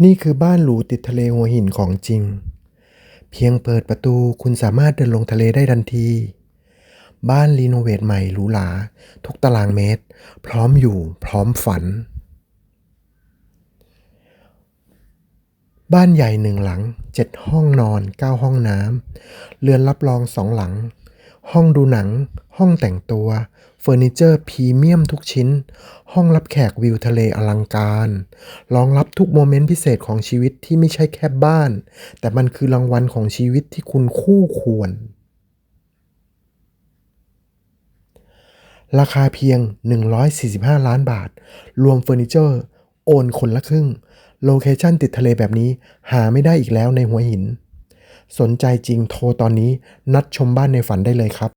นี่คือบ้านหรูติดทะเลหัวหินของจริง เพียงเปิดประตูคุณสามารถเดินลงทะเลได้ทันที บ้านรีโนเวทใหม่หรูหราทุกตารางเมตร พร้อมอยู่พร้อมฝัน บ้านใหญ่1หลัง7ห้องนอน9ห้องน้ำเรือนรับรอง2หลัง ห้องดูหนัง ห้องแต่งตัว เฟอร์นิเจอร์พรีเมียมทุกชิ้น ห้องรับแขกวิวทะเลอลังการรองรับทุกโมเมนต์พิเศษของชีวิตที่ไม่ใช่แค่บ้าน แต่มันคือรางวัลของชีวิตที่คุณคู่ควร ราคาเพียง145ล้านบาท รวมเฟอร์นิเจอร์ โอนคนละครึ่ง โลเคชั่นติดทะเลแบบนี้หาไม่ได้อีกแล้วในหัวหิน สนใจจริงโทรตอนนี้นัดชมบ้านในฝันได้เลยครับ